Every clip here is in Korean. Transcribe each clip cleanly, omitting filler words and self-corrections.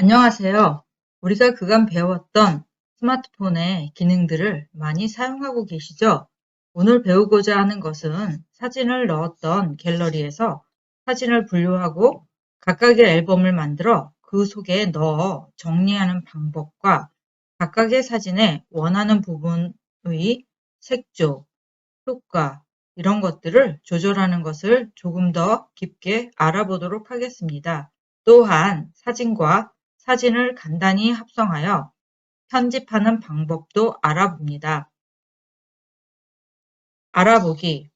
안녕하세요. 우리가 그간 배웠던 스마트폰의 기능들을 많이 사용하고 계시죠? 오늘 배우고자 하는 것은 사진을 넣었던 갤러리에서 사진을 분류하고 각각의 앨범을 만들어 그 속에 넣어 정리하는 방법과 각각의 사진에 원하는 부분의 색조, 효과, 이런 것들을 조절하는 것을 조금 더 깊게 알아보도록 하겠습니다. 또한 사진과 사진을 간단히 합성하여 편집하는 방법도 알아봅니다. 알아보기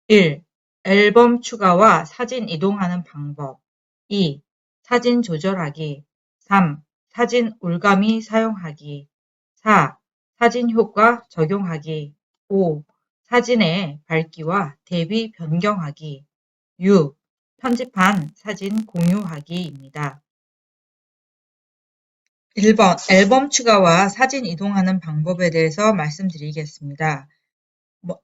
1. 앨범 추가와 사진 이동하는 방법 2. 사진 조절하기 3. 사진 올가미 사용하기 4. 사진 효과 적용하기 5. 사진의 밝기와 대비 변경하기 6. 편집한 사진 공유하기입니다. 1번 앨범 추가와 사진 이동하는 방법에 대해서 말씀드리겠습니다.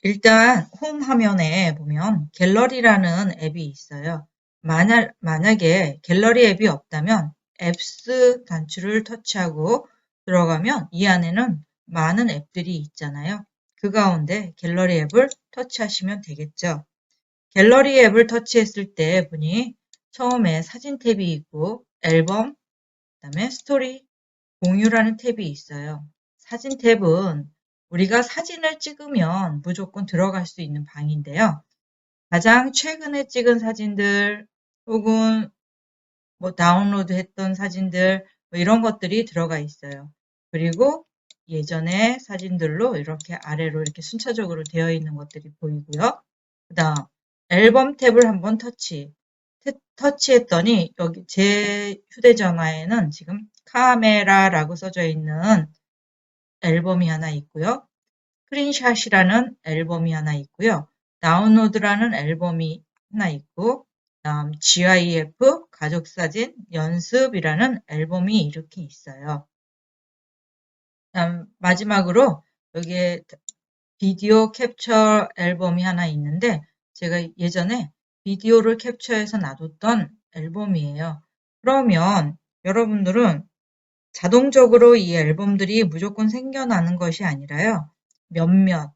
일단 홈 화면에 보면 갤러리라는 앱이 있어요. 만약에 갤러리 앱이 없다면 앱스 단추를 터치하고 들어가면 이 안에는 많은 앱들이 있잖아요. 그 가운데 갤러리 앱을 터치하시면 되겠죠. 갤러리 앱을 터치했을 때 보니 처음에 사진 탭이 있고 앨범, 그다음에 스토리, 공유라는 탭이 있어요. 사진 탭은 우리가 사진을 찍으면 무조건 들어갈 수 있는 방인데요. 가장 최근에 찍은 사진들 혹은 다운로드 했던 사진들 이런 것들이 들어가 있어요. 그리고 예전에 사진들로 이렇게 아래로 이렇게 순차적으로 되어 있는 것들이 보이고요. 그 다음 앨범 탭을 한번 터치했더니 여기 제 휴대전화에는 지금 카메라라고 써져 있는 앨범이 하나 있고요. 스크린샷이라는 앨범이 하나 있고요. 다운로드라는 앨범이 하나 있고 다음 GIF, 가족사진, 연습이라는 앨범이 이렇게 있어요. 다음 마지막으로 여기에 비디오 캡처 앨범이 하나 있는데 제가 예전에 비디오를 캡처해서 놔뒀던 앨범이에요. 그러면 여러분들은 자동적으로 이 앨범들이 무조건 생겨나는 것이 아니라요. 몇몇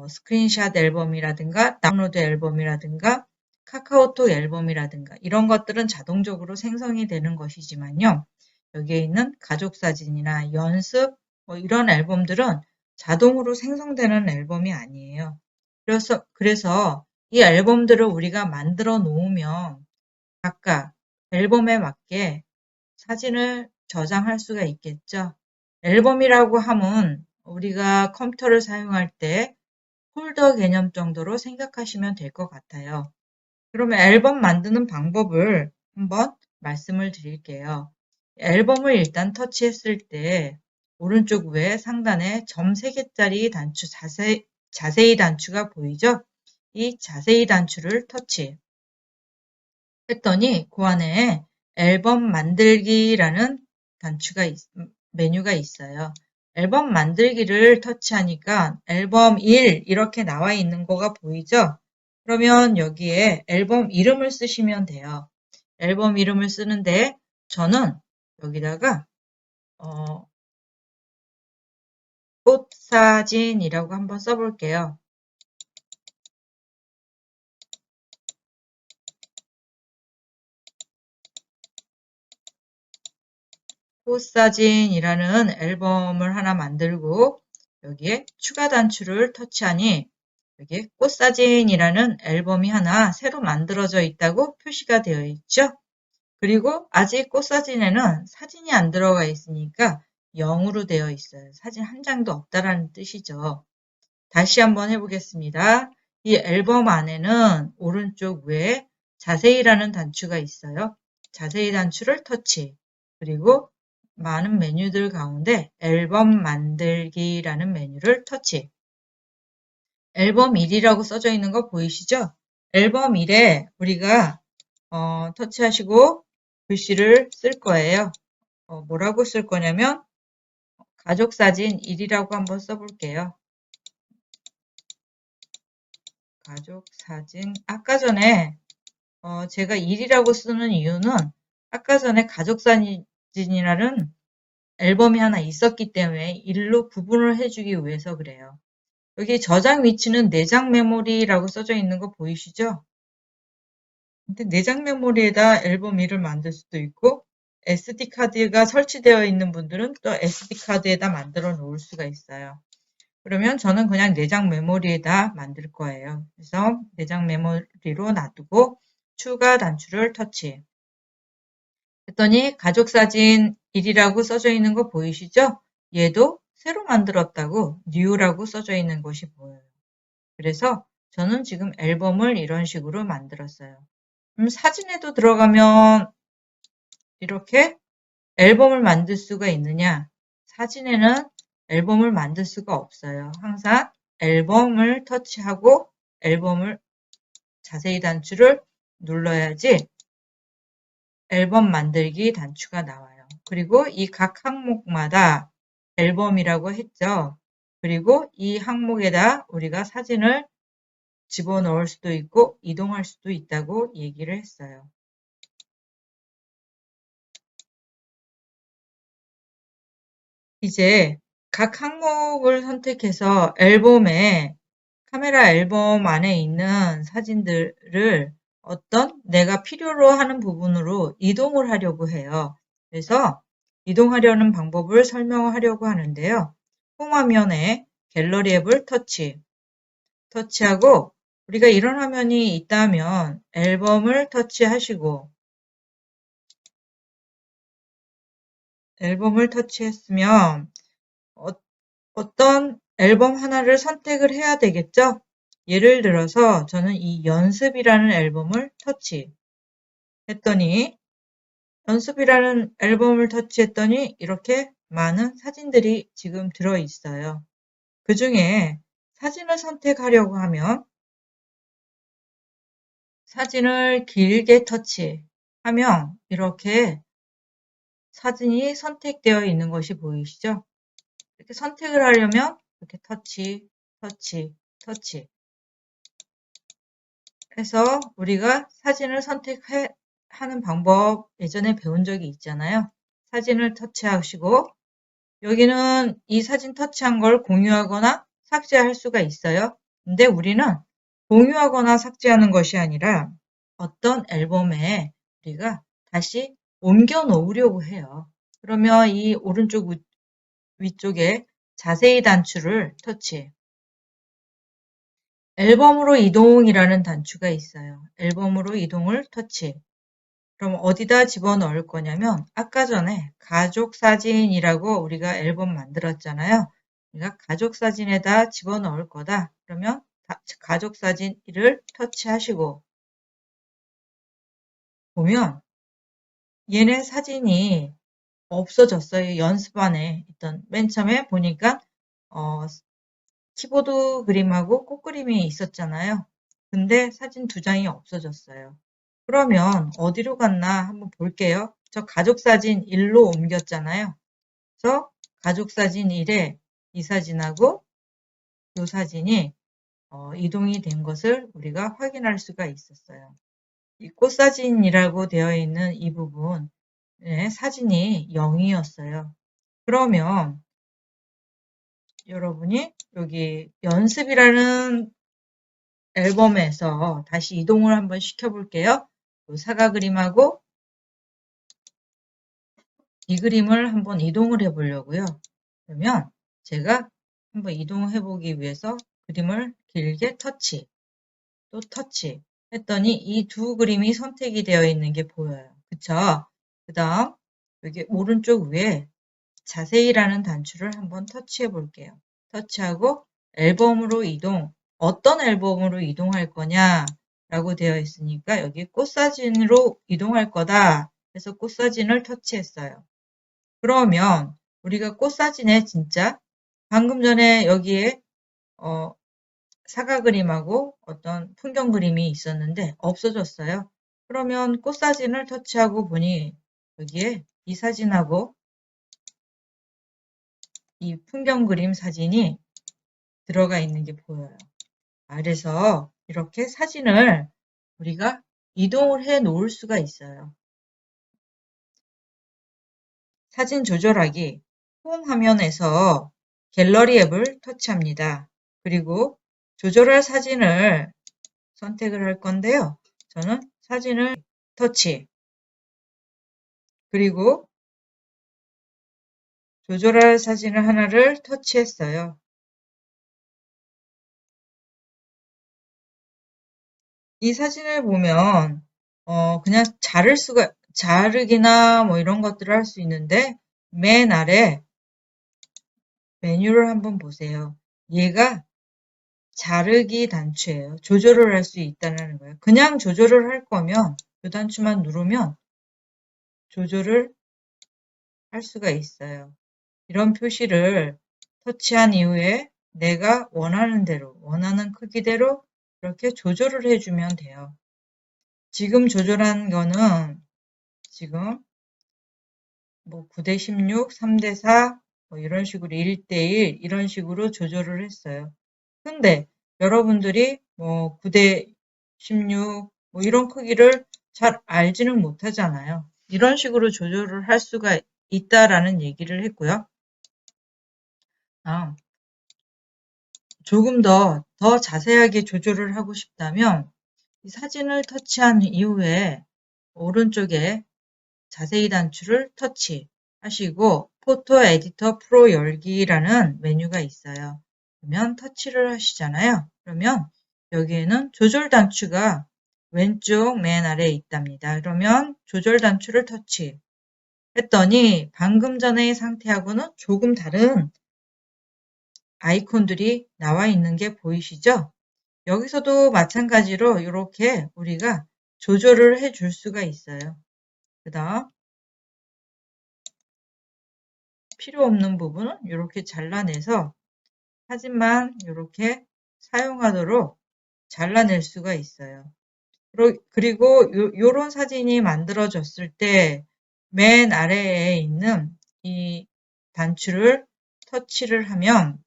스크린샷 앨범이라든가 다운로드 앨범이라든가 카카오톡 앨범이라든가 이런 것들은 자동적으로 생성이 되는 것이지만요. 여기에 있는 가족사진이나 연습 이런 앨범들은 자동으로 생성되는 앨범이 아니에요. 그래서 이 앨범들을 우리가 만들어 놓으면 각각 앨범에 맞게 사진을 저장할 수가 있겠죠. 앨범이라고 하면 우리가 컴퓨터를 사용할 때 폴더 개념 정도로 생각하시면 될 것 같아요. 그러면 앨범 만드는 방법을 한번 말씀을 드릴게요. 앨범을 일단 터치했을 때 오른쪽 위에 상단에 점 3개짜리 단추 자세히 단추가 보이죠? 이 자세히 단추를 터치했더니 그 안에 앨범 만들기라는 메뉴가 있어요. 앨범 만들기를 터치하니까 앨범 1 이렇게 나와 있는 거가 보이죠? 그러면 여기에 앨범 이름을 쓰시면 돼요. 앨범 이름을 쓰는데 저는 여기다가 꽃사진이라고 한번 써볼게요. 꽃사진이라는 앨범을 하나 만들고 여기에 추가 단추를 터치하니 여기에 꽃사진이라는 앨범이 하나 새로 만들어져 있다고 표시가 되어 있죠. 그리고 아직 꽃사진에는 사진이 안 들어가 있으니까 0으로 되어 있어요. 사진 한 장도 없다라는 뜻이죠. 다시 한번 해보겠습니다. 이 앨범 안에는 오른쪽 위에 자세히라는 단추가 있어요. 자세히 단추를 터치. 그리고 많은 메뉴들 가운데 앨범 만들기라는 메뉴를 터치. 앨범 1이라고 써져 있는 거 보이시죠? 앨범 1에 우리가 터치하시고 글씨를 쓸 거예요. 뭐라고 쓸 거냐면 가족사진 1이라고 한번 써볼게요. 가족사진 아까 전에 제가 1이라고 쓰는 이유는 아까 전에 가족사진이라는 앨범이 하나 있었기 때문에 일로 구분을 해주기 위해서 그래요. 여기 저장 위치는 내장 메모리라고 써져 있는 거 보이시죠? 근데 내장 메모리에다 앨범 1을 만들 수도 있고 SD카드가 설치되어 있는 분들은 또 SD카드에다 만들어 놓을 수가 있어요. 그러면 저는 그냥 내장 메모리에다 만들 거예요. 그래서 내장 메모리로 놔두고 추가 단추를 터치. 했더니 가족사진 1이라고 써져 있는 거 보이시죠? 얘도 새로 만들었다고 new라고 써져 있는 것이 보여요. 그래서 저는 지금 앨범을 이런 식으로 만들었어요. 사진에도 들어가면 이렇게 앨범을 만들 수가 있느냐? 사진에는 앨범을 만들 수가 없어요. 항상 앨범을 터치하고 앨범을 자세히 단추를 눌러야지 앨범 만들기 단추가 나와요. 그리고 이 각 항목마다 앨범이라고 했죠. 그리고 이 항목에다 우리가 사진을 집어넣을 수도 있고 이동할 수도 있다고 얘기를 했어요. 이제 각 항목을 선택해서 앨범에 카메라 앨범 안에 있는 사진들을 어떤 내가 필요로 하는 부분으로 이동을 하려고 해요. 그래서 이동하려는 방법을 설명하려고 하는데요. 홈 화면에 갤러리 앱을 터치하고 우리가 이런 화면이 있다면 앨범을 터치하시고 앨범을 터치했으면 어떤 앨범 하나를 선택을 해야 되겠죠? 예를 들어서 저는 이 연습이라는 앨범을 터치했더니 연습이라는 앨범을 터치했더니 이렇게 많은 사진들이 지금 들어있어요. 그 중에 사진을 선택하려고 하면 사진을 길게 터치하면 이렇게 사진이 선택되어 있는 것이 보이시죠? 이렇게 선택을 하려면 이렇게 터치 해서 우리가 사진을 선택하는 방법 예전에 배운 적이 있잖아요. 사진을 터치하시고 여기는 이 사진 터치한 걸 공유하거나 삭제할 수가 있어요. 근데 우리는 공유하거나 삭제하는 것이 아니라 어떤 앨범에 우리가 다시 옮겨 놓으려고 해요. 그러면 이 오른쪽 위쪽에 자세히 단추를 터치. 앨범으로 이동이라는 단추가 있어요. 앨범으로 이동을 터치. 그럼 어디다 집어넣을 거냐면 아까 전에 가족 사진이라고 우리가 앨범 만들었잖아요. 우리가 가족 사진에다 집어넣을 거다. 그러면 가족 사진을 터치하시고 보면 얘네 사진이 없어졌어요. 연습반에 있던 맨 처음에 보니까 키보드 그림하고 꽃그림이 있었잖아요. 근데 사진 두 장이 없어졌어요. 그러면 어디로 갔나 한번 볼게요. 저 가족사진 1로 옮겼잖아요. 그래서 가족사진 1에 이 사진하고 이 사진이 이동이 된 것을 우리가 확인할 수가 있었어요. 이 꽃사진이라고 되어 있는 이 부분 사진이 0이었어요. 그러면 여러분이 여기 연습이라는 앨범에서 다시 이동을 한번 시켜볼게요. 사과 그림하고 이 그림을 한번 이동을 해보려고요. 그러면 제가 한번 이동해 보기 위해서 그림을 길게 또 터치 했더니 이 두 그림이 선택이 되어 있는 게 보여요. 그쵸? 그 다음 여기 오른쪽 위에 자세히라는 단추를 한번 터치해 볼게요. 터치하고 앨범으로 이동, 어떤 앨범으로 이동할 거냐 라고 되어 있으니까 여기 꽃사진으로 이동할 거다 해서 꽃사진을 터치했어요. 그러면 우리가 꽃사진에 진짜 방금 전에 여기에 사과 그림하고 어떤 풍경 그림이 있었는데 없어졌어요. 그러면 꽃사진을 터치하고 보니 여기에 이 사진하고 이 풍경 그림 사진이 들어가 있는 게 보여요. 그래서 이렇게 사진을 우리가 이동을 해 놓을 수가 있어요. 사진 조절하기. 홈 화면에서 갤러리 앱을 터치합니다. 그리고 조절할 사진을 선택을 할 건데요. 저는 사진을 터치. 그리고 조절할 사진을 하나를 터치했어요. 이 사진을 보면 그냥 자르기나 뭐 이런 것들을 할 수 있는데 맨 아래 메뉴를 한번 보세요. 얘가 자르기 단추예요. 조절을 할 수 있다는 거예요. 그냥 조절을 할 거면 이 단추만 누르면 조절을 할 수가 있어요. 이런 표시를 터치한 이후에 내가 원하는 대로, 원하는 크기대로 이렇게 조절을 해주면 돼요. 지금 조절한 거는 지금 뭐 9대16, 3대4 뭐 이런 식으로 1대1 이런 식으로 조절을 했어요. 근데 여러분들이 뭐 9대16 뭐 이런 크기를 잘 알지는 못하잖아요. 이런 식으로 조절을 할 수가 있다라는 얘기를 했고요. 아, 조금 더 자세하게 조절을 하고 싶다면 이 사진을 터치한 이후에 오른쪽에 자세히 단추를 터치하시고 포토 에디터 프로 열기라는 메뉴가 있어요. 그러면 터치를 하시잖아요. 그러면 여기에는 조절 단추가 왼쪽 맨 아래에 있답니다. 그러면 조절 단추를 터치했더니 방금 전의 상태하고는 조금 다른 아이콘들이 나와 있는 게 보이시죠? 여기서도 마찬가지로 이렇게 우리가 조절을 해줄 수가 있어요. 그 다음 필요 없는 부분은 이렇게 잘라내서 사진만 이렇게 사용하도록 잘라낼 수가 있어요. 그리고 요런 사진이 만들어졌을 때 맨 아래에 있는 이 단추를 터치를 하면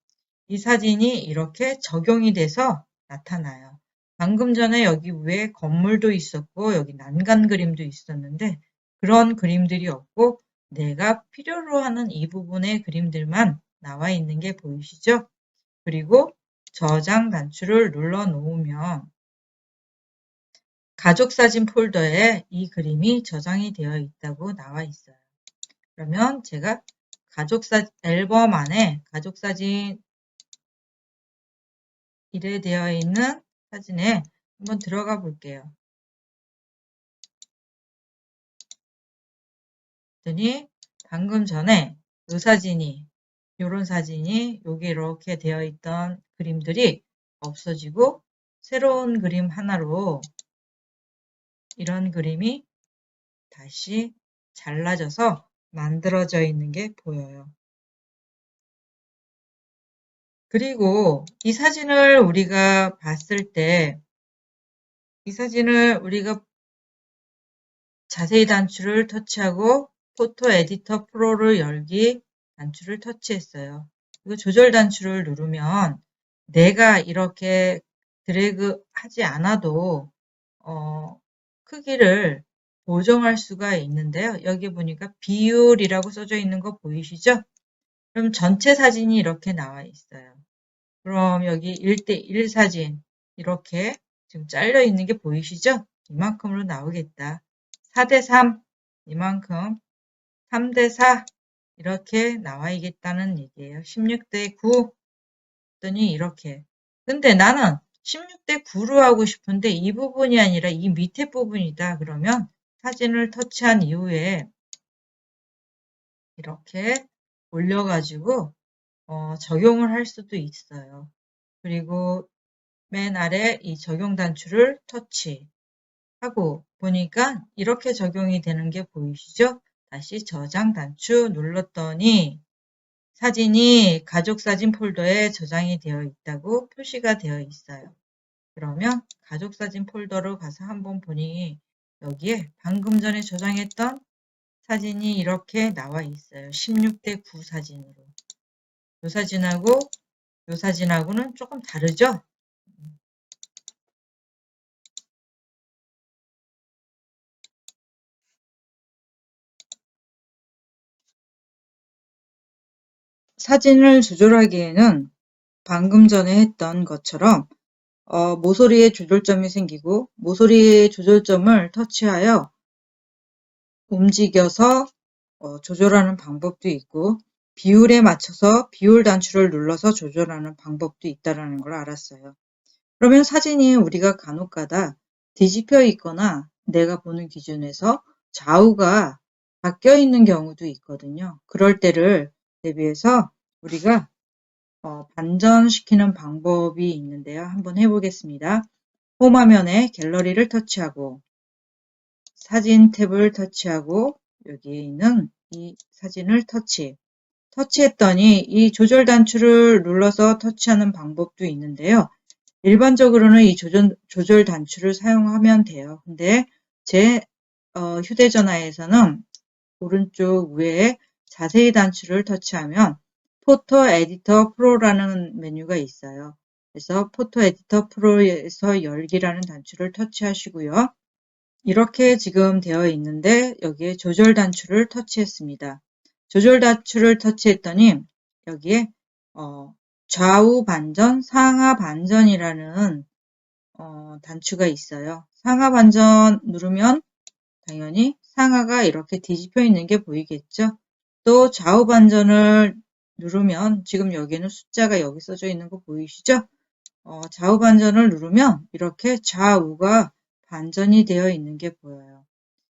이 사진이 이렇게 적용이 돼서 나타나요. 방금 전에 여기 위에 건물도 있었고 여기 난간 그림도 있었는데 그런 그림들이 없고 내가 필요로 하는 이 부분의 그림들만 나와 있는 게 보이시죠? 그리고 저장 단추를 눌러 놓으면 가족사진 폴더에 이 그림이 저장이 되어 있다고 나와 있어요. 그러면 제가 앨범 안에 가족사진 일에 되어 있는 사진에 한번 들어가 볼게요. 그랬더니 방금 전에 요런 사진이 여기 이렇게 되어 있던 그림들이 없어지고 새로운 그림 하나로 이런 그림이 다시 잘라져서 만들어져 있는 게 보여요. 그리고 이 사진을 우리가 봤을 때 이 사진을 우리가 자세히 단추를 터치하고 포토 에디터 프로를 열기 단추를 터치했어요. 그리고 조절 단추를 누르면 내가 이렇게 드래그 하지 않아도 크기를 보정할 수가 있는데요. 여기 보니까 비율이라고 써져 있는 거 보이시죠? 그럼 전체 사진이 이렇게 나와 있어요. 그럼 여기 1대1 사진 이렇게 지금 잘려 있는 게 보이시죠? 이만큼으로 나오겠다. 4대3 이만큼, 3대4 이렇게 나와 있겠다는 얘기예요. 16대9 했더니 이렇게. 근데 나는 16대9로 하고 싶은데 이 부분이 아니라 이 밑에 부분이다. 그러면 사진을 터치한 이후에 이렇게 올려가지고 적용을 할 수도 있어요. 그리고 맨 아래 이 적용 단추를 터치하고 보니까 이렇게 적용이 되는 게 보이시죠? 다시 저장 단추 눌렀더니 사진이 가족사진 폴더에 저장이 되어 있다고 표시가 되어 있어요. 그러면 가족사진 폴더로 가서 한번 보니 여기에 방금 전에 저장했던 사진이 이렇게 나와 있어요. 16대9 사진으로. 이 사진하고 이 사진하고는 조금 다르죠? 사진을 조절하기에는 방금 전에 했던 것처럼 모서리에 조절점이 생기고 모서리의 조절점을 터치하여 움직여서 조절하는 방법도 있고 비율에 맞춰서 비율 단추를 눌러서 조절하는 방법도 있다는 걸 알았어요. 그러면 사진이 우리가 간혹가다 뒤집혀 있거나 내가 보는 기준에서 좌우가 바뀌어 있는 경우도 있거든요. 그럴 때를 대비해서 우리가 반전시키는 방법이 있는데요. 한번 해보겠습니다. 홈 화면에 갤러리를 터치하고 사진 탭을 터치하고 여기에 있는 이 사진을 터치했더니 이 조절 단추를 눌러서 터치하는 방법도 있는데요. 일반적으로는 이 조절 단추를 사용하면 돼요. 근데 제 휴대전화에서는 오른쪽 위에 자세히 단추를 터치하면 포토 에디터 프로라는 메뉴가 있어요. 그래서 포토 에디터 프로에서 열기라는 단추를 터치하시고요. 이렇게 지금 되어 있는데 여기에 조절 단추를 터치했습니다. 조절 단추를 터치했더니 여기에 좌우 반전, 상하 반전이라는 단추가 있어요. 상하 반전 누르면 당연히 상하가 이렇게 뒤집혀 있는 게 보이겠죠. 또 좌우 반전을 누르면 지금 여기는 숫자가 여기 써져 있는 거 보이시죠? 좌우 반전을 누르면 이렇게 좌우가 반전이 되어 있는 게 보여요.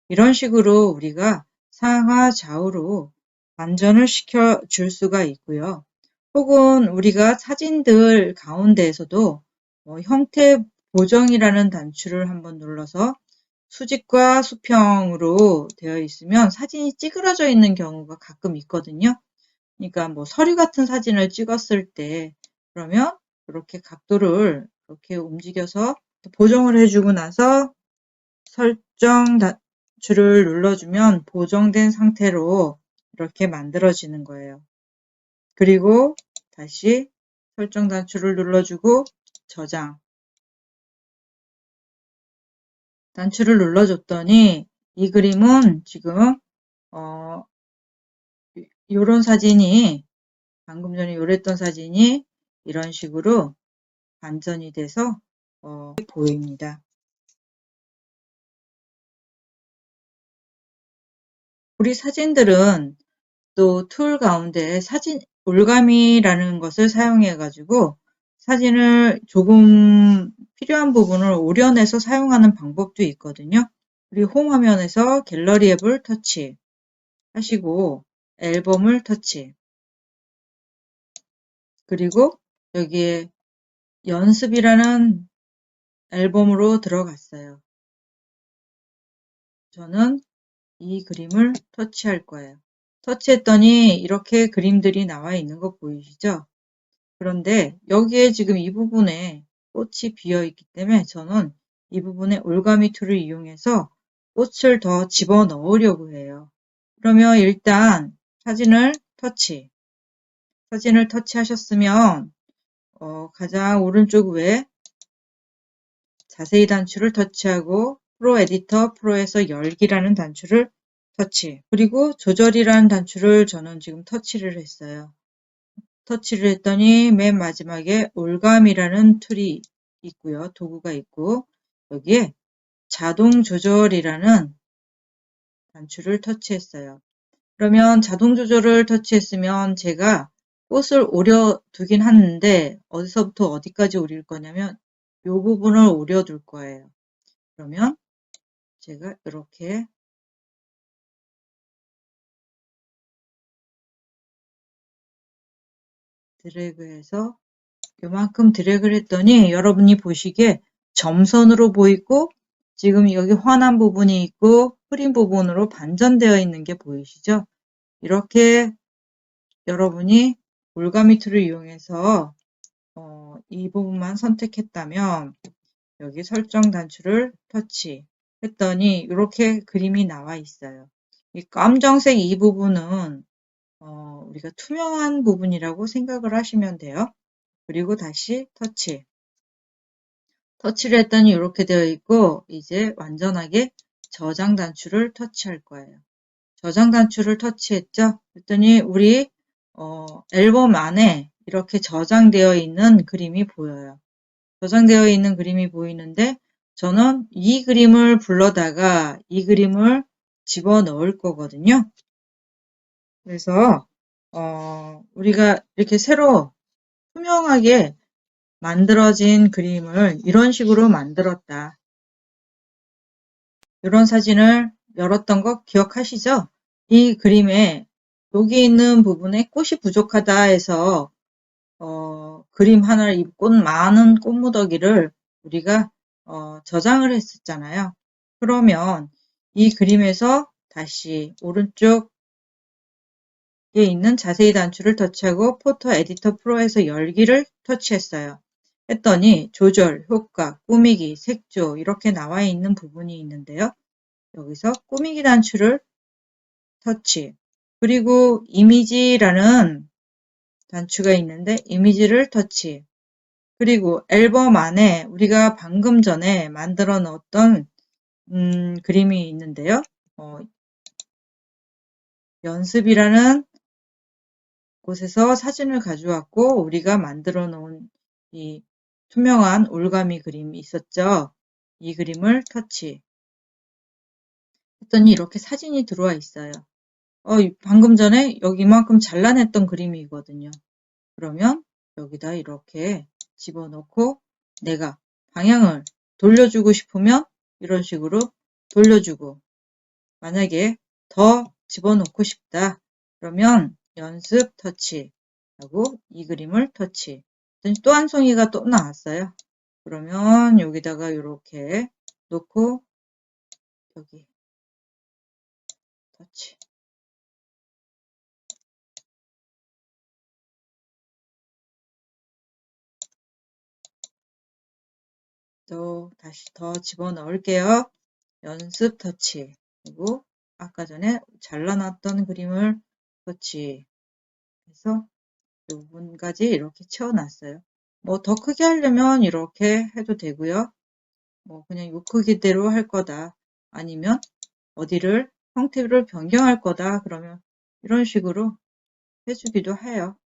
이런 식으로 우리가 상하 좌우로 반전을 시켜 줄 수가 있고요. 혹은 우리가 사진들 가운데에서도 형태 보정이라는 단추를 한번 눌러서 수직과 수평으로 되어 있으면 사진이 찌그러져 있는 경우가 가끔 있거든요. 그러니까 뭐 서류 같은 사진을 찍었을 때 그러면 이렇게 각도를 이렇게 움직여서 보정을 해주고 나서 설정 단추를 눌러주면 보정된 상태로 이렇게 만들어지는 거예요. 그리고 다시 설정 단추를 눌러주고 저장 단추를 눌러줬더니 이 그림은 지금 요런 사진이 방금 전에 요랬던 사진이 이런 식으로 반전이 돼서 보입니다. 우리 사진들은 또 툴 가운데 사진 올감이라는 것을 사용해 가지고 사진을 조금 필요한 부분을 오려내서 사용하는 방법도 있거든요. 우리 홈 화면에서 갤러리 앱을 터치 하시고 앨범을 터치 그리고 여기에 연습이라는 앨범으로 들어갔어요. 저는 이 그림을 터치할 거예요. 터치했더니 이렇게 그림들이 나와 있는 거 보이시죠? 그런데 여기에 지금 이 부분에 꽃이 비어 있기 때문에 저는 이 부분에 올가미 툴을 이용해서 꽃을 더 집어 넣으려고 해요. 그러면 일단 사진을 터치하셨으면 가장 오른쪽 위에 자세히 단추를 터치하고 프로 에디터 프로에서 열기라는 단추를 그리고 조절이라는 단추를 저는 지금 터치를 했어요. 터치를 했더니 맨 마지막에 올감이라는 툴이 있고요. 도구가 있고 여기에 자동 조절이라는 단추를 터치했어요. 그러면 자동 조절을 터치했으면 제가 꽃을 오려 두긴 하는데 어디서부터 어디까지 오릴 거냐면 이 부분을 오려 둘 거예요. 그러면 제가 이렇게 드래그해서 요만큼 드래그를 했더니 여러분이 보시기에 점선으로 보이고 지금 여기 환한 부분이 있고 흐린 부분으로 반전되어 있는 게 보이시죠? 이렇게 여러분이 올가미 툴을 이용해서 이 부분만 선택했다면 여기 설정 단추를 터치했더니 이렇게 그림이 나와 있어요. 이 검정색 이 부분은 우리가 투명한 부분이라고 생각을 하시면 돼요. 그리고 다시 터치를 했더니 이렇게 되어 있고 이제 완전하게 저장 단추를 터치할 거예요. 저장 단추를 터치했죠? 그랬더니 우리 앨범 안에 이렇게 저장되어 있는 그림이 보여요. 저장되어 있는 그림이 보이는데 저는 이 그림을 불러다가 이 그림을 집어넣을 거거든요. 그래서 우리가 이렇게 새로 투명하게 만들어진 그림을 이런 식으로 만들었다. 이런 사진을 열었던 거 기억하시죠? 이 그림에 여기 있는 부분에 꽃이 부족하다 해서 그림 하나를 이 많은 꽃무더기를 우리가 저장을 했었잖아요. 그러면 이 그림에서 다시 오른쪽에 있는 자세히 단추를 터치하고 포토 에디터 프로에서 열기를 터치했어요. 했더니 조절, 효과, 꾸미기, 색조 이렇게 나와 있는 부분이 있는데요. 여기서 꾸미기 단추를 터치, 그리고 이미지라는 단추가 있는데 이미지를 터치, 그리고 앨범 안에 우리가 방금 전에 만들어 놓았던 그림이 있는데요. 연습이라는 곳에서 사진을 가져왔고 우리가 만들어 놓은 이 투명한 올가미 그림이 있었죠. 이 그림을 터치 했더니 이렇게 사진이 들어와 있어요. 방금 전에 여기 이만큼 잘라냈던 그림이거든요. 그러면 여기다 이렇게 집어넣고 내가 방향을 돌려주고 싶으면 이런 식으로 돌려주고, 만약에 더 집어넣고 싶다 그러면 연습 터치 하고 이 그림을 터치, 또 한 송이가 또 나왔어요. 그러면 여기다가 이렇게 놓고 여기 터치, 또 다시 더 집어넣을게요. 연습 터치, 그리고 아까 전에 잘라놨던 그림을 터치 해서 이 부분까지 이렇게 채워놨어요. 뭐 더 크게 하려면 이렇게 해도 되고요. 뭐 그냥 요 크기대로 할 거다, 아니면 어디를 형태를 변경할 거다 그러면 이런 식으로 해주기도 해요.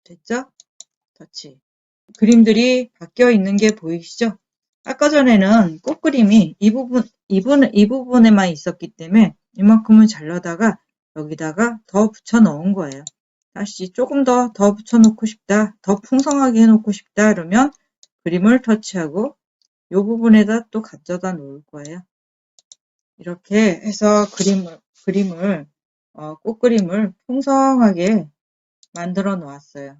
됐죠? 터치. 그림들이 바뀌어 있는 게 보이시죠? 아까 전에는 꽃그림이 이 부분에만 있었기 때문에 이만큼을 잘라다가 여기다가 더 붙여 넣은 거예요. 다시 조금 더 붙여 놓고 싶다, 더 풍성하게 해 놓고 싶다 그러면 그림을 터치하고 이 부분에다 또 가져다 놓을 거예요. 이렇게 해서 꽃그림을 풍성하게 만들어 놓았어요.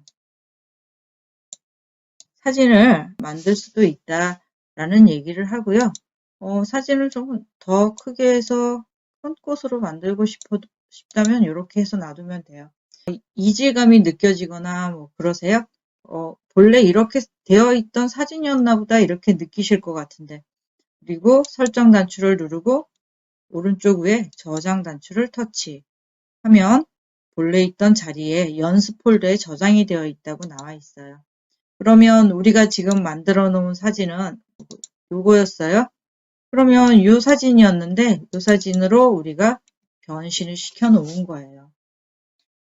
사진을 만들 수도 있다라는 얘기를 하고요. 사진을 좀 더 크게 해서 큰 꽃으로 만들고 싶다면 이렇게 해서 놔두면 돼요. 이질감이 느껴지거나 뭐 그러세요? 본래 이렇게 되어 있던 사진이었나 보다 이렇게 느끼실 것 같은데, 그리고 설정 단추를 누르고 오른쪽 위에 저장 단추를 터치하면 본래 있던 자리에 연습 폴더에 저장이 되어 있다고 나와 있어요. 그러면 우리가 지금 만들어 놓은 사진은 요거였어요. 그러면 이 사진이었는데 이 사진으로 우리가 변신을 시켜 놓은 거예요.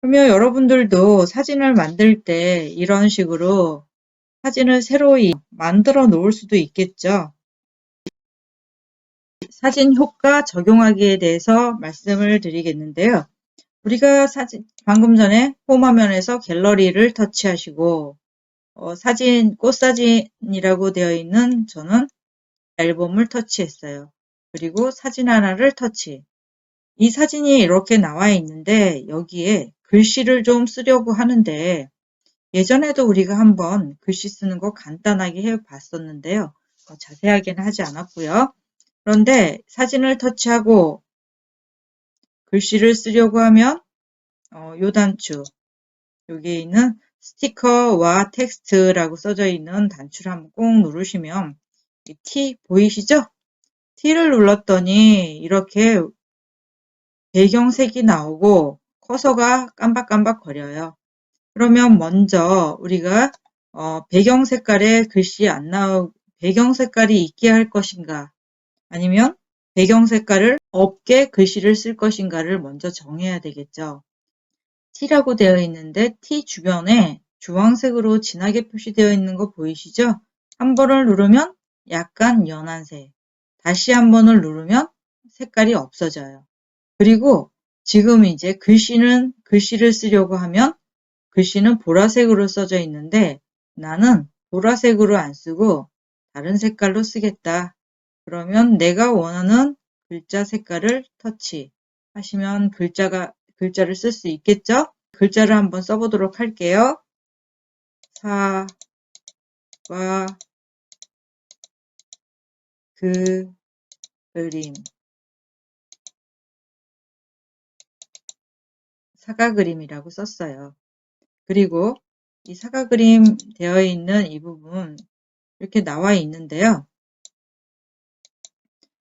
그러면 여러분들도 사진을 만들 때 이런 식으로 사진을 새로이 만들어 놓을 수도 있겠죠. 사진 효과 적용하기에 대해서 말씀을 드리겠는데요. 우리가 방금 전에 홈 화면에서 갤러리를 터치하시고 꽃사진이라고 되어 있는 저는 앨범을 터치했어요. 그리고 사진 하나를 터치. 이 사진이 이렇게 나와 있는데 여기에 글씨를 좀 쓰려고 하는데, 예전에도 우리가 한번 글씨 쓰는 거 간단하게 해 봤었는데요. 자세하게는 하지 않았고요. 그런데 사진을 터치하고 글씨를 쓰려고 하면 요 단추, 여기에 있는 스티커와 텍스트라고 써져 있는 단추를 한번 꼭 누르시면 이 T 보이시죠? T를 눌렀더니 이렇게 배경색이 나오고 커서가 깜박깜박 거려요. 그러면 먼저 우리가 배경 색깔에 글씨 안 나오고 배경 색깔이 있게 할 것인가, 아니면 배경 색깔을 없게 글씨를 쓸 것인가를 먼저 정해야 되겠죠. T라고 되어 있는데 T 주변에 주황색으로 진하게 표시되어 있는 거 보이시죠? 한 번을 누르면 약간 연한 색, 다시 한 번을 누르면 색깔이 없어져요. 그리고 지금 이제 글씨를 쓰려고 하면 글씨는 보라색으로 써져 있는데 나는 보라색으로 안 쓰고 다른 색깔로 쓰겠다. 그러면 내가 원하는 글자 색깔을 터치하시면 글자를 쓸 수 있겠죠? 글자를 한번 써보도록 할게요. 사, 과, 그림. 사과 그림이라고 썼어요. 그리고 이 사과 그림 되어 있는 이 부분 이렇게 나와 있는데요.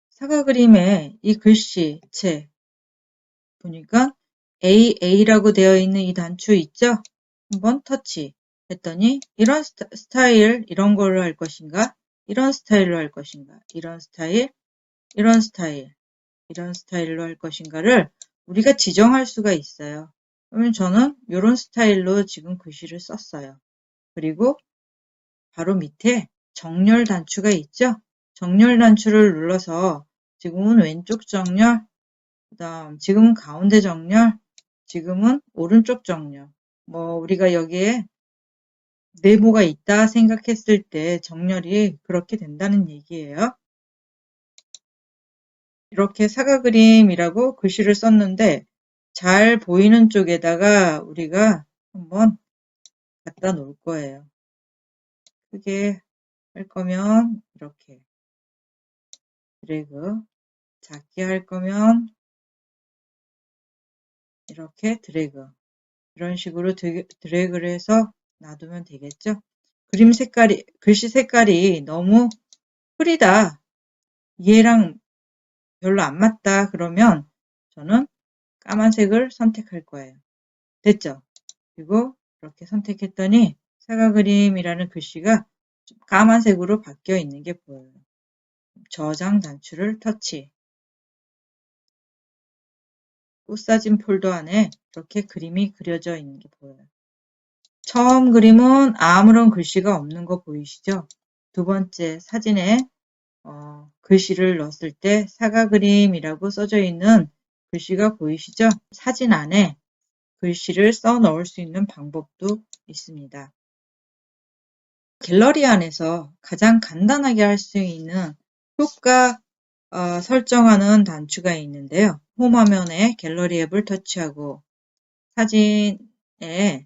사과 그림에 이 글씨체 보니까 AA라고 되어 있는 이 단추 있죠? 한번 터치 했더니 이런 스타일 이런 걸로 할 것인가? 이런 스타일로 할 것인가? 이런 스타일, 이런 스타일, 이런 스타일로 할 것인가를 우리가 지정할 수가 있어요. 그러면 저는 이런 스타일로 지금 글씨를 썼어요. 그리고 바로 밑에 정렬 단추가 있죠? 정렬 단추를 눌러서 지금은 왼쪽 정렬, 그다음 지금은 가운데 정렬, 지금은 오른쪽 정렬. 우리가 여기에 네모가 있다 생각했을 때 정렬이 그렇게 된다는 얘기예요. 이렇게 사과 그림이라고 글씨를 썼는데 잘 보이는 쪽에다가 우리가 한번 갖다 놓을 거예요. 크게 할 거면 이렇게 드래그, 작게 할 거면 이렇게 드래그, 이런 식으로 드래그를 해서 놔두면 되겠죠. 글씨 색깔이 너무 흐리다, 얘랑 별로 안 맞다 그러면 저는 까만색을 선택할 거예요. 됐죠? 그리고 이렇게 선택했더니 사과 그림이라는 글씨가 까만색으로 바뀌어 있는 게 보여요. 저장 단추를 터치. 꽃사진 폴더 안에 이렇게 그림이 그려져 있는 게 보여요. 처음 그림은 아무런 글씨가 없는 거 보이시죠? 두 번째 사진에 글씨를 넣었을 때 사과 그림이라고 써져 있는 글씨가 보이시죠? 사진 안에 글씨를 써 넣을 수 있는 방법도 있습니다. 갤러리 안에서 가장 간단하게 할 수 있는 효과 설정하는 단추가 있는데요. 홈 화면에 갤러리 앱을 터치하고 사진에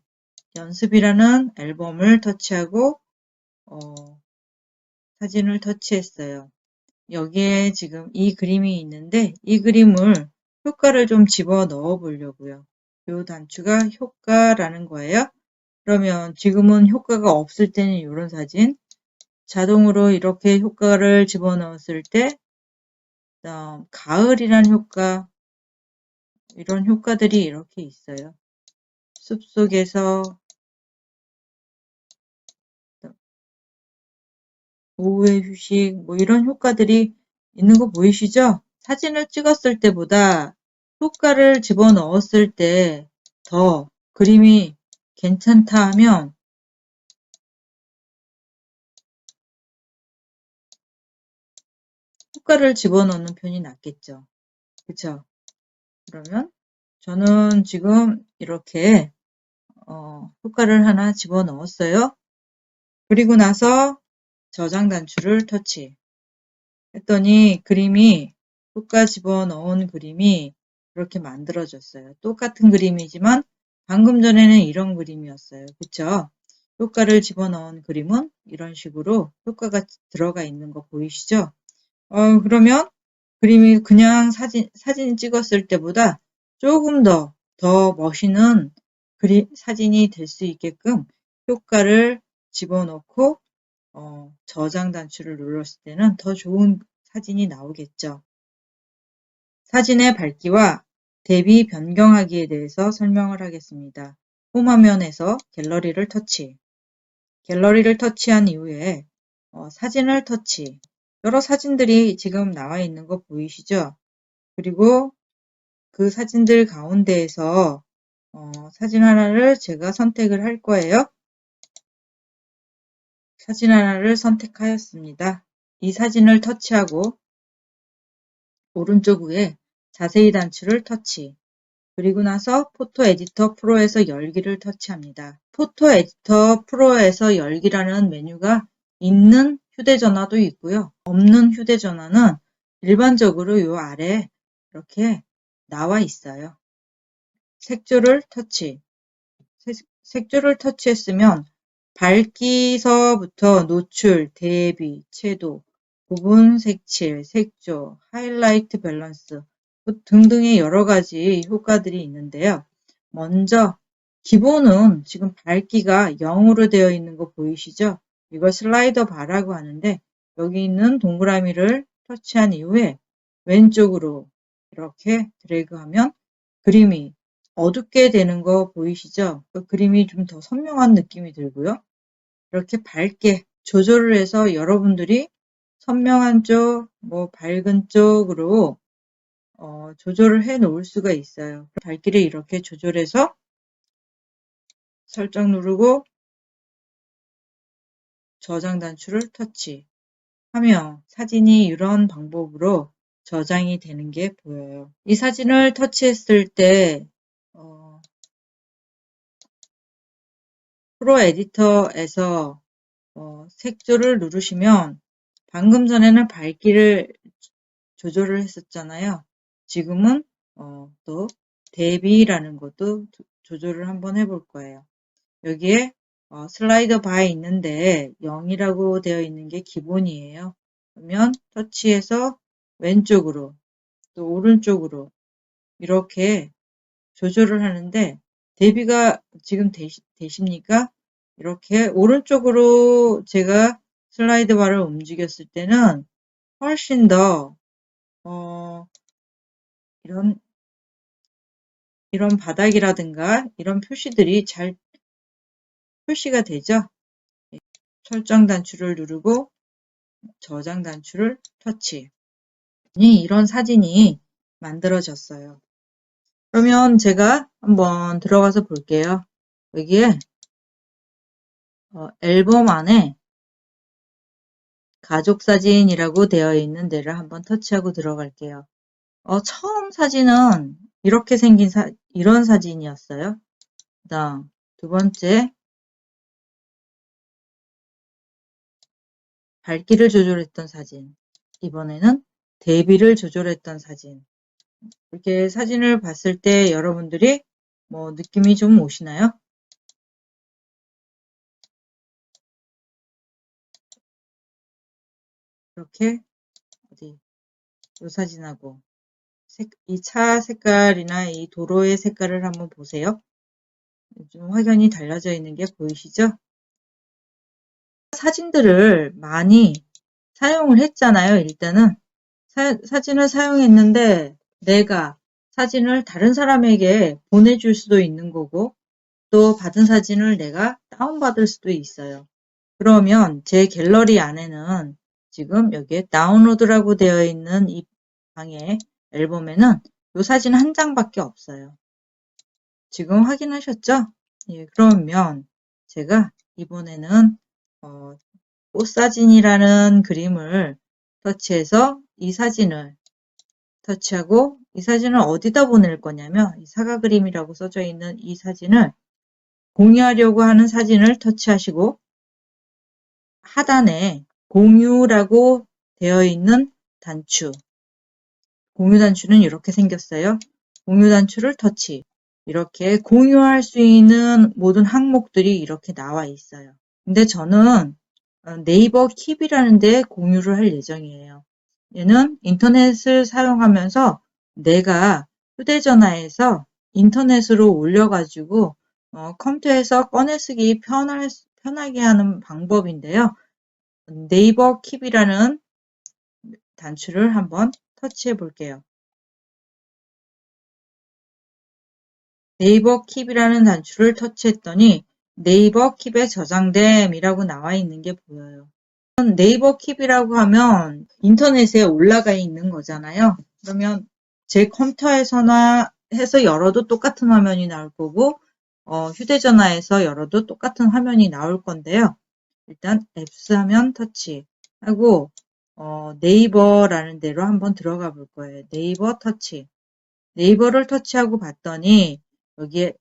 연습이라는 앨범을 터치하고 사진을 터치했어요. 여기에 지금 이 그림이 있는데 이 그림을 효과를 좀 집어 넣어 보려고요. 이 단추가 효과라는 거예요. 그러면 지금은 효과가 없을 때는 이런 사진, 자동으로 이렇게 효과를 집어넣었을 때 가을이라는 효과, 이런 효과들이 이렇게 있어요. 숲속에서 오후의 휴식, 이런 효과들이 있는 거 보이시죠? 사진을 찍었을 때보다 효과를 집어넣었을 때 더 그림이 괜찮다 하면 효과를 집어넣는 편이 낫겠죠. 그쵸? 그러면 저는 지금 이렇게 효과를 하나 집어넣었어요. 그리고 나서 저장 단추를 터치 했더니 그림이 효과 집어넣은 그림이 이렇게 만들어졌어요. 똑같은 그림이지만 방금 전에는 이런 그림이었어요. 그쵸? 효과를 집어넣은 그림은 이런 식으로 효과가 들어가 있는 거 보이시죠? 그러면 그림이 그냥 사진 찍었을 때보다 조금 더 멋있는 사진이 될 수 있게끔 효과를 집어넣고 저장 단추를 눌렀을 때는 더 좋은 사진이 나오겠죠. 사진의 밝기와 대비 변경하기에 대해서 설명을 하겠습니다. 홈 화면에서 갤러리를 터치. 갤러리를 터치한 이후에 사진을 터치. 여러 사진들이 지금 나와 있는 거 보이시죠? 그리고 그 사진들 가운데에서 사진 하나를 제가 선택을 할 거예요. 사진 하나를 선택하였습니다. 이 사진을 터치하고 오른쪽 위에 자세히 단추를 터치. 그리고 나서 포토 에디터 프로에서 열기를 터치합니다. 포토 에디터 프로에서 열기라는 메뉴가 있는 휴대전화도 있고요. 없는 휴대전화는 일반적으로 이 아래 이렇게 나와 있어요. 색조를 터치. 색조를 터치했으면 밝기서부터 노출, 대비, 채도, 부분 색칠, 색조, 하이라이트 밸런스 등등의 여러 가지 효과들이 있는데요. 먼저 기본은 지금 밝기가 0으로 되어 있는 거 보이시죠? 이걸 슬라이더 바라고 하는데 여기 있는 동그라미를 터치한 이후에 왼쪽으로 이렇게 드래그하면 그림이 어둡게 되는 거 보이시죠? 그 그림이 좀 더 선명한 느낌이 들고요. 이렇게 밝게 조절을 해서 여러분들이 선명한 쪽, 밝은 쪽으로 조절을 해 놓을 수가 있어요. 밝기를 이렇게 조절해서 설정 누르고 저장 단추를 터치하며 사진이 이런 방법으로 저장이 되는 게 보여요. 이 사진을 터치했을 때 프로 에디터에서 색조를 누르시면 방금 전에는 밝기를 조절을 했었잖아요. 지금은 또 대비라는 것도 조절을 한번 해볼 거예요. 여기에 슬라이더 바에 있는데 0이라고 되어 있는 게 기본이에요. 그러면 터치해서 왼쪽으로 또 오른쪽으로 이렇게 조절을 하는데 대비가 지금 되십니까? 이렇게 오른쪽으로 제가 슬라이드 바를 움직였을 때는 훨씬 더 이런 바닥이라든가 이런 표시들이 잘 표시가 되죠. 설정 단추를 누르고 저장 단추를 터치. 이런 사진이 만들어졌어요. 그러면 제가 한번 들어가서 볼게요. 여기에 앨범 안에 가족 사진이라고 되어 있는 데를 한번 터치하고 들어갈게요. 처음 사진은 이렇게 생긴 이런 사진이었어요. 그다음 두 번째 밝기를 조절했던 사진. 이번에는 대비를 조절했던 사진. 이렇게 사진을 봤을 때 여러분들이 느낌이 좀 오시나요? 이렇게 이 사진하고 이 차 색깔이나 이 도로의 색깔을 한번 보세요. 좀 확연히 달라져 있는 게 보이시죠? 사진들을 많이 사용을 했잖아요. 일단은 사진을 사용했는데 내가 사진을 다른 사람에게 보내줄 수도 있는 거고 또 받은 사진을 내가 다운받을 수도 있어요. 그러면 제 갤러리 안에는 지금 여기에 다운로드라고 되어 있는 이 방에 앨범에는 이 사진 한 장밖에 없어요. 지금 확인하셨죠? 예, 그러면 제가 이번에는 꽃사진이라는 그림을 터치해서 이 사진을 터치하고 이 사진을 어디다 보낼 거냐면 이 사과 그림이라고 써져 있는 이 사진을 공유하려고 하는 사진을 터치하시고 하단에 공유라고 되어 있는 단추 공유 단추는 이렇게 생겼어요. 공유 단추를 터치 이렇게 공유할 수 있는 모든 항목들이 이렇게 나와 있어요. 근데 저는 네이버 킵이라는 데 공유를 할 예정이에요. 얘는 인터넷을 사용하면서 내가 휴대전화에서 인터넷으로 올려가지고 컴퓨터에서 꺼내쓰기 편하게 하는 방법인데요. 네이버 킵이라는 단추를 한번 터치해 볼게요. 네이버 킵이라는 단추를 터치했더니 네이버 킵에 저장됨이라고 나와 있는 게 보여요. 네이버 킵이라고 하면 인터넷에 올라가 있는 거잖아요. 그러면 제 컴퓨터에서나 해서 열어도 똑같은 화면이 나올 거고, 휴대전화에서 열어도 똑같은 화면이 나올 건데요. 일단 앱스 하면 터치 하고, 네이버라는 데로 한번 들어가 볼 거예요. 네이버 터치. 네이버를 터치하고 봤더니 여기에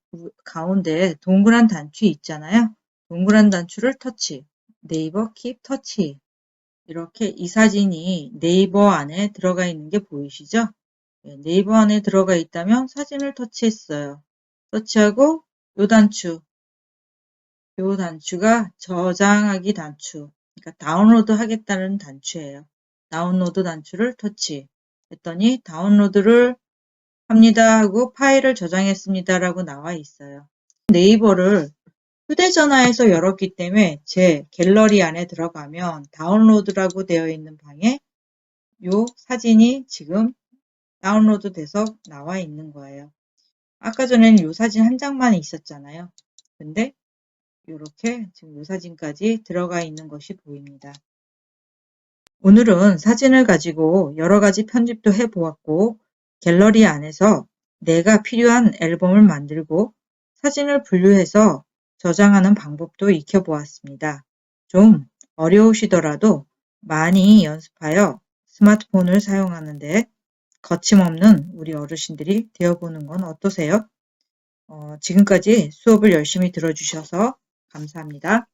가운데 동그란 단추 있잖아요. 동그란 단추를 터치. 네이버 킵 터치. 이렇게 이 사진이 네이버 안에 들어가 있는 게 보이시죠? 네이버 안에 들어가 있다면 사진을 터치했어요. 터치하고 요 단추. 요 단추가 저장하기 단추. 그러니까 다운로드 하겠다는 단추예요. 다운로드 단추를 터치했더니 다운로드를 합니다 하고 파일을 저장했습니다라고 나와 있어요. 네이버를 휴대전화에서 열었기 때문에 제 갤러리 안에 들어가면 다운로드라고 되어 있는 방에 요 사진이 지금 다운로드 돼서 나와 있는 거예요. 아까 전에는 요 사진 한 장만 있었잖아요. 근데 이렇게 지금 요 사진까지 들어가 있는 것이 보입니다. 오늘은 사진을 가지고 여러 가지 편집도 해보았고 갤러리 안에서 내가 필요한 앨범을 만들고 사진을 분류해서 저장하는 방법도 익혀보았습니다. 좀 어려우시더라도 많이 연습하여 스마트폰을 사용하는데 거침없는 우리 어르신들이 되어보는 건 어떠세요? 지금까지 수업을 열심히 들어주셔서 감사합니다.